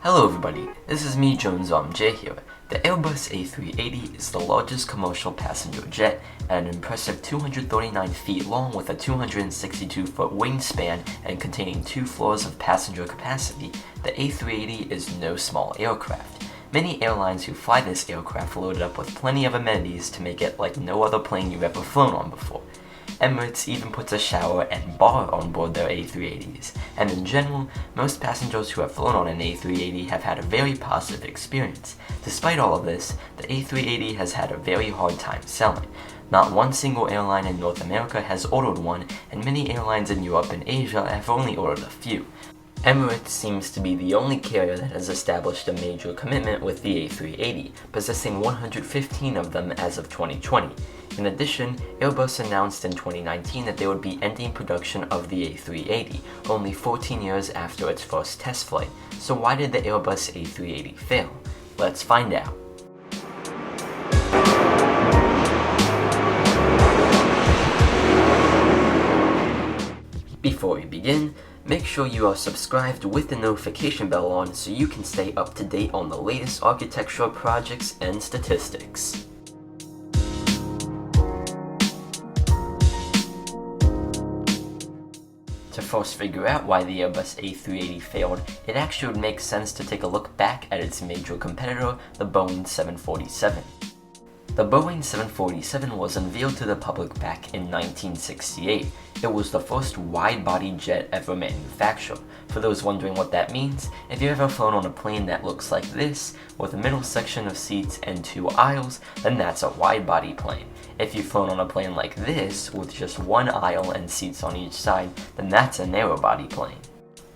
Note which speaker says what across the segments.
Speaker 1: Hello everybody, this is me, J here. The Airbus A380 is the largest commercial passenger jet at an impressive 239 feet long with a 262-foot wingspan and containing 2 floors of passenger capacity. The A380 is no small aircraft. Many airlines who fly this aircraft load it up with plenty of amenities to make it like no other plane you've ever flown on before. Emirates even puts a shower and bar on board their A380s, and in general, most passengers who have flown on an A380 have had a very positive experience. Despite all of this, the A380 has had a very hard time selling. Not one single airline in North America has ordered one, and many airlines in Europe and Asia have only ordered a few. Emirates seems to be the only carrier that has established a major commitment with the A380, possessing 115 of them as of 2020. In addition, Airbus announced in 2019 that they would be ending production of the A380, only 14 years after its first test flight. So why did the Airbus A380 fail? Let's find out. Before we begin, make sure you are subscribed with the notification bell on so you can stay up to date on the latest architectural projects and statistics. To first figure out why the Airbus A380 failed, it actually would make sense to take a look back at its major competitor, the Boeing 747. The Boeing 747 was unveiled to the public back in 1968. It was the first wide-body jet ever manufactured. For those wondering what that means, if you've ever flown on a plane that looks like this, with a middle section of seats and 2 aisles, then that's a wide-body plane. If you've flown on a plane like this, with just 1 aisle and seats on each side, then that's a narrow-body plane.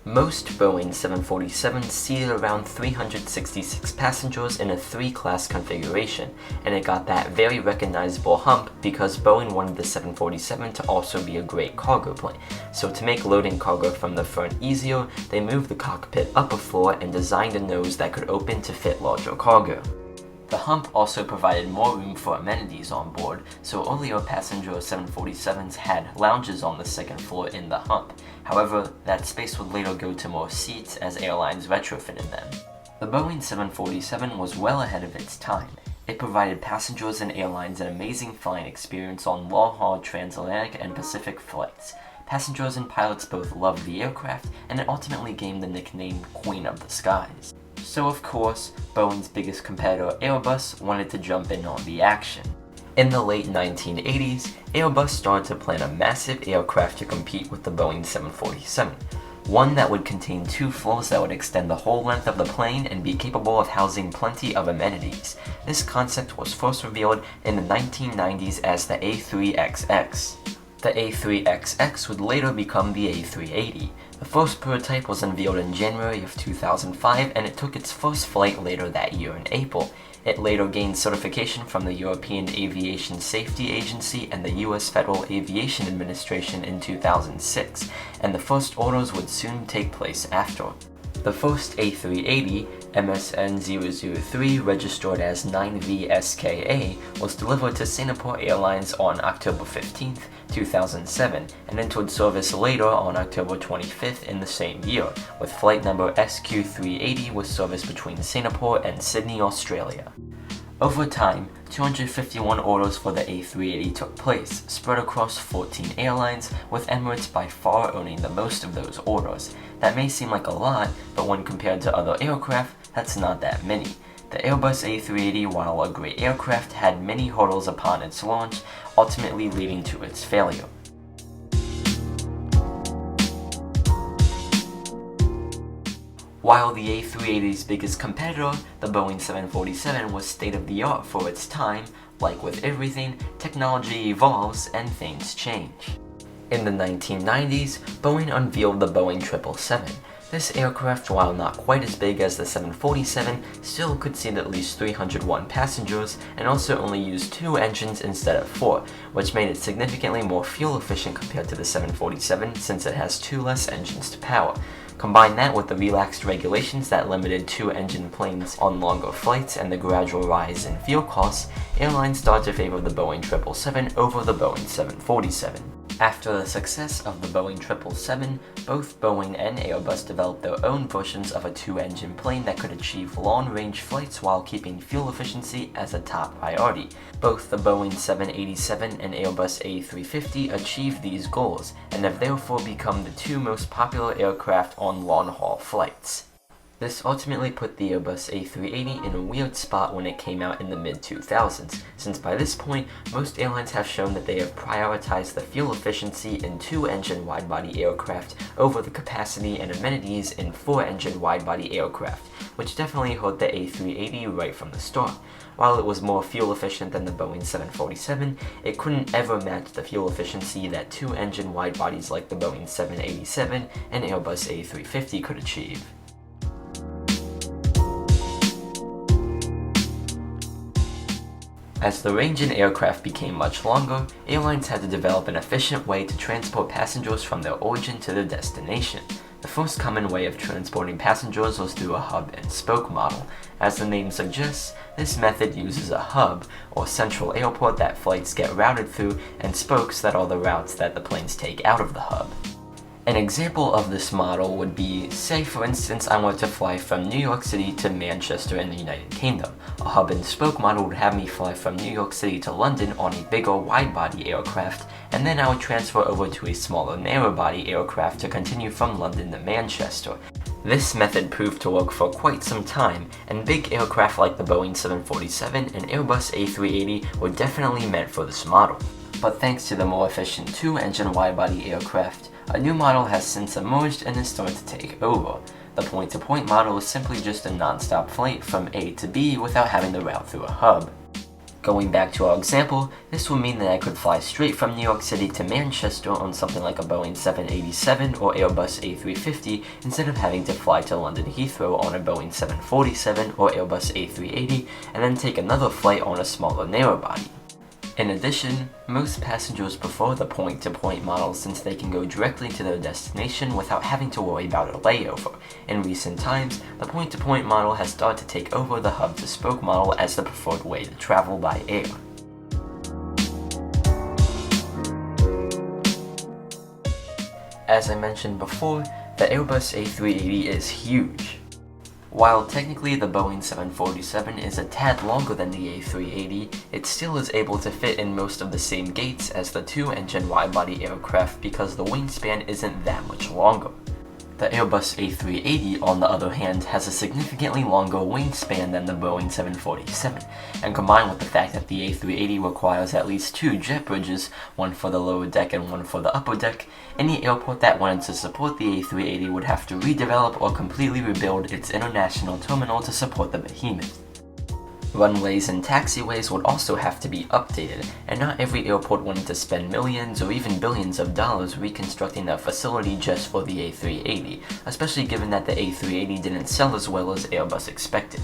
Speaker 1: Most Boeing 747s seated around 366 passengers in a 3-class configuration, and it got that very recognizable hump because Boeing wanted the 747 to also be a great cargo plane. So to make loading cargo from the front easier, they moved the cockpit up a floor and designed a nose that could open to fit larger cargo. The hump also provided more room for amenities on board, so earlier passenger 747s had lounges on the second floor in the hump. However, that space would later go to more seats as airlines retrofitted them. The Boeing 747 was well ahead of its time. It provided passengers and airlines an amazing flying experience on long-haul transatlantic and Pacific flights. Passengers and pilots both loved the aircraft, and it ultimately gained the nickname Queen of the Skies. So of course, Boeing's biggest competitor Airbus wanted to jump in on the action. In the late 1980s, Airbus started to plan a massive aircraft to compete with the Boeing 747. One that would contain 2 floors that would extend the whole length of the plane and be capable of housing plenty of amenities. This concept was first revealed in the 1990s as the A3XX. The A3XX would later become the A380. The first prototype was unveiled in January of 2005, and it took its first flight later that year in April. It later gained certification from the European Aviation Safety Agency and the US Federal Aviation Administration in 2006, and the first orders would soon take place after. The first A380, MSN003, registered as 9VSKA, was delivered to Singapore Airlines on October 15, 2007, and entered service later on October 25th in the same year, with flight number SQ380 with service between Singapore and Sydney, Australia. Over time, 251 orders for the A380 took place, spread across 14 airlines, with Emirates by far owning the most of those orders. That may seem like a lot, but when compared to other aircraft, that's not that many. The Airbus A380, while a great aircraft, had many hurdles upon its launch, ultimately leading to its failure. While the A380's biggest competitor, the Boeing 747, was state-of-the-art for its time, like with everything, technology evolves and things change. In the 1990s, Boeing unveiled the Boeing 777. This aircraft, while not quite as big as the 747, still could seat at least 301 passengers and also only used 2 engines instead of 4, which made it significantly more fuel efficient compared to the 747 since it has 2 less engines to power. Combine that with the relaxed regulations that limited 2-engine planes on longer flights and the gradual rise in fuel costs, airlines started to favor the Boeing 777 over the Boeing 747. After the success of the Boeing 777, both Boeing and Airbus developed their own versions of a two-engine plane that could achieve long-range flights while keeping fuel efficiency as a top priority. Both the Boeing 787 and Airbus A350 achieved these goals, and have therefore become the two most popular aircraft on long-haul flights. This ultimately put the Airbus A380 in a weird spot when it came out in the mid-2000s, since by this point, most airlines have shown that they have prioritized the fuel efficiency in two-engine wide-body aircraft over the capacity and amenities in four-engine wide-body aircraft, which definitely hurt the A380 right from the start. While it was more fuel efficient than the Boeing 747, it couldn't ever match the fuel efficiency that two-engine wide-bodies like the Boeing 787 and Airbus A350 could achieve. As the range in aircraft became much longer, airlines had to develop an efficient way to transport passengers from their origin to their destination. The first common way of transporting passengers was through a hub and spoke model. As the name suggests, this method uses a hub, or central airport that flights get routed through, and spokes that are the routes that the planes take out of the hub. An example of this model would be, say for instance I want to fly from New York City to Manchester in the United Kingdom. A hub and spoke model would have me fly from New York City to London on a bigger wide-body aircraft, and then I would transfer over to a smaller narrow-body aircraft to continue from London to Manchester. This method proved to work for quite some time, and big aircraft like the Boeing 747 and Airbus A380 were definitely meant for this model. But thanks to the more efficient two-engine wide-body aircraft, a new model has since emerged and is starting to take over. The point-to-point model is simply just a non-stop flight from A to B without having to route through a hub. Going back to our example, this would mean that I could fly straight from New York City to Manchester on something like a Boeing 787 or Airbus A350 instead of having to fly to London Heathrow on a Boeing 747 or Airbus A380 and then take another flight on a smaller narrow-body. In addition, most passengers prefer the point-to-point model since they can go directly to their destination without having to worry about a layover. In recent times, the point-to-point model has started to take over the hub-to-spoke model as the preferred way to travel by air. As I mentioned before, the Airbus A380 is huge. While technically the Boeing 747 is a tad longer than the A380, it still is able to fit in most of the same gates as the two-engine wide-body aircraft because the wingspan isn't that much longer. The Airbus A380, on the other hand, has a significantly longer wingspan than the Boeing 747, and combined with the fact that the A380 requires at least two jet bridges, one for the lower deck and one for the upper deck, any airport that wanted to support the A380 would have to redevelop or completely rebuild its international terminal to support the behemoth. Runways and taxiways would also have to be updated, and not every airport wanted to spend millions or even billions of dollars reconstructing their facility just for the A380, especially given that the A380 didn't sell as well as Airbus expected.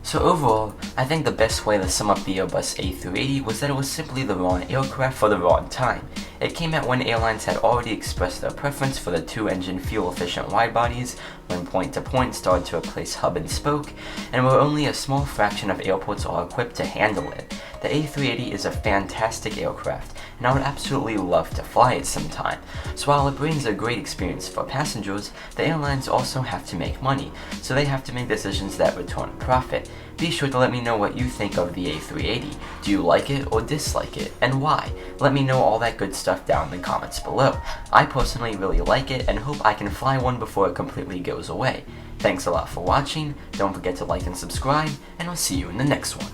Speaker 1: So overall, I think the best way to sum up the Airbus A380 was that it was simply the wrong aircraft for the wrong time. It came out when airlines had already expressed their preference for the two-engine fuel-efficient wide-bodies, when point-to-point started to replace hub and spoke, and where only a small fraction of airports are equipped to handle it. The A380 is a fantastic aircraft, and I would absolutely love to fly it sometime. So while it brings a great experience for passengers, the airlines also have to make money, so they have to make decisions that return a profit. Be sure to let me know what you think of the A380. Do you like it or dislike it, and why? Let me know all that good stuff down in the comments below. I personally really like it and hope I can fly one before it completely goes away. Thanks a lot for watching, don't forget to like and subscribe, and I'll see you in the next one.